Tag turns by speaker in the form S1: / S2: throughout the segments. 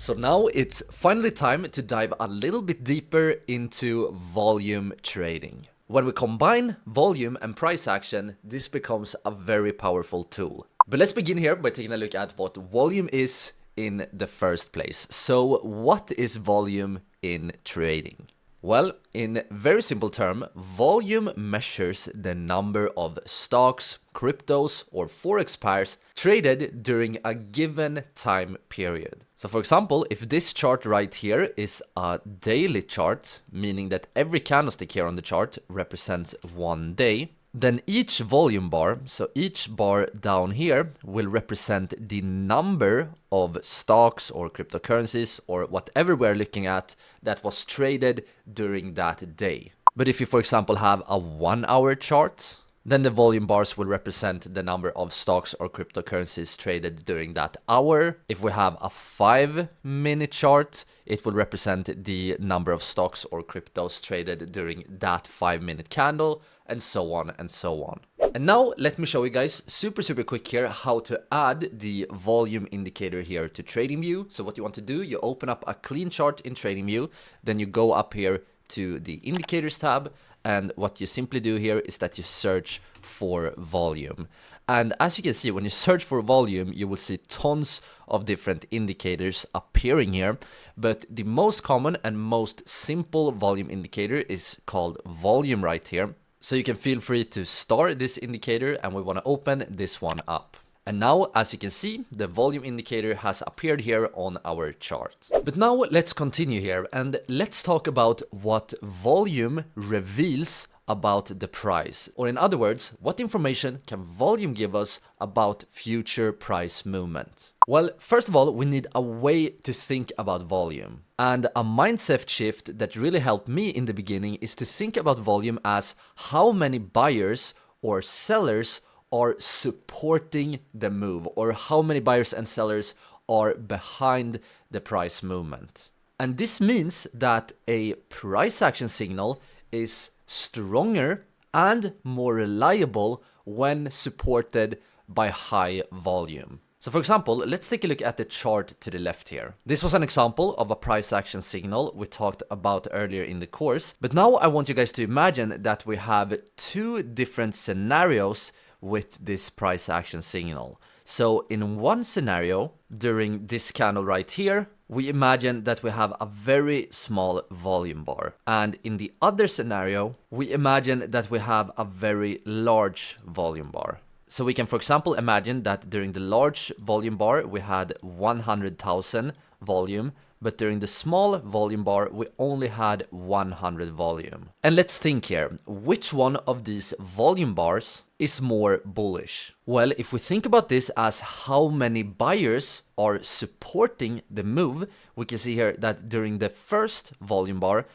S1: So now it's finally time to dive a little bit deeper into volume trading. When we combine volume and price action, this becomes a very powerful tool. But let's begin here by taking a look at what volume is in the first place. So what is volume in trading? Well, in very simple term, volume measures the number of stocks, cryptos, or forex pairs traded during a given time period. So for example, if this chart right here is a daily chart, meaning that every candlestick here on the chart represents one day, then each volume bar, so each bar down here, will represent the number of stocks or cryptocurrencies or whatever we're looking at that was traded during that day. But if you, for example, have a 1 hour chart, then the volume bars will represent the number of stocks or cryptocurrencies traded during that hour. If we have a 5-minute chart, it will represent the number of stocks or cryptos traded during that 5-minute candle, and so on and so on. And now let me show you guys super quick here how to add the volume indicator here to TradingView. So what you want to do, you open up a clean chart in TradingView, then you go up here to the indicators tab, and what you simply do here is that you search for volume. And as you can see, when you search for volume, you will see tons of different indicators appearing here, but the most common and most simple volume indicator is called volume right here. So you can feel free to start this indicator, and we want to open this one up. And now, as you can see, the volume indicator has appeared here on our chart. But now let's continue here and let's talk about what volume reveals about the price. Or in other words, what information can volume give us about future price movement? Well, first of all, we need a way to think about volume. And a mindset shift that really helped me in the beginning is to think about volume as how many buyers or sellers are supporting the move, or how many buyers and sellers are behind the price movement. And this means that a price action signal is stronger and more reliable when supported by high volume. So for example, let's take a look at the chart to the left here. This was an example of a price action signal we talked about earlier in the course. But now I want you guys to imagine that we have two different scenarios with this price action signal. So in one scenario, during this candle right here, we imagine that we have a very small volume bar. And in the other scenario, we imagine that we have a very large volume bar. So we can, for example, imagine that during the large volume bar, we had 100,000 volume, but during the small volume bar, we only had 100 volume. And let's think here, which one of these volume bars is more bullish? Well, if we think about this as how many buyers are supporting the move, we can see here that during the first volume bar,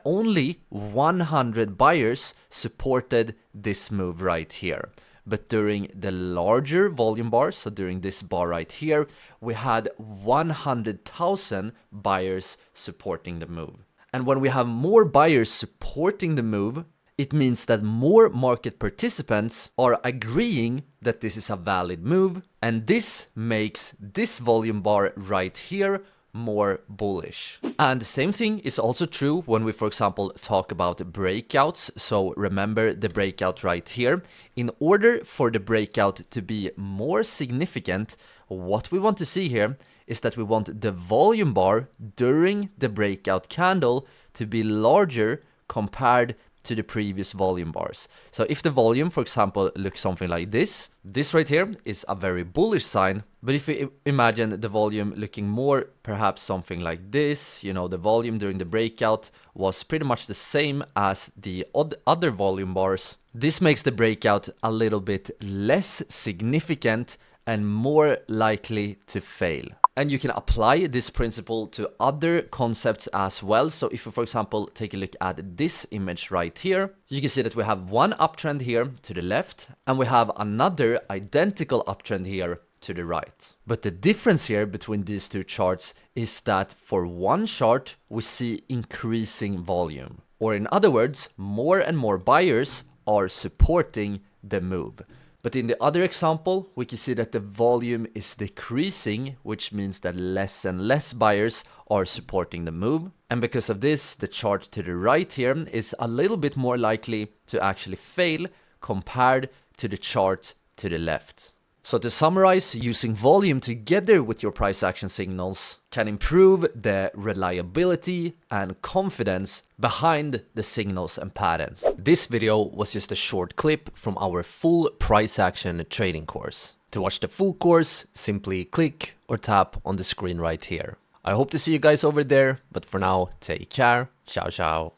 S1: only 100 buyers supported this move right here. But during the larger volume bar, so during this bar right here, we had 100,000 buyers supporting the move. And when we have more buyers supporting the move, it means that more market participants are agreeing that this is a valid move, and this makes this volume bar right here more bullish. And the same thing is also true when we, for example, talk about breakouts. So remember the breakout right here. In order for the breakout to be more significant, what we want to see here is that we want the volume bar during the breakout candle to be larger compared to the previous volume bars. So if the volume, for example, looks something like this right here is a very bullish sign. But if we imagine the volume looking more perhaps something like this, you know, the volume during the breakout was pretty much the same as the other volume bars, this makes the breakout a little bit less significant and more likely to fail. And you can apply this principle to other concepts as well. So if we, for example, take a look at this image right here, you can see that we have one uptrend here to the left, and we have another identical uptrend here to the right. But the difference here between these two charts is that for one chart, we see increasing volume. Or in other words, more and more buyers are supporting the move. But in the other example, we can see that the volume is decreasing, which means that less and less buyers are supporting the move. And because of this, the chart to the right here is a little bit more likely to actually fail compared to the chart to the left. So to summarize, using volume together with your price action signals can improve the reliability and confidence behind the signals and patterns. This video was just a short clip from our full price action trading course. To watch the full course, simply click or tap on the screen right here. I hope to see you guys over there, but for now, take care. Ciao, ciao.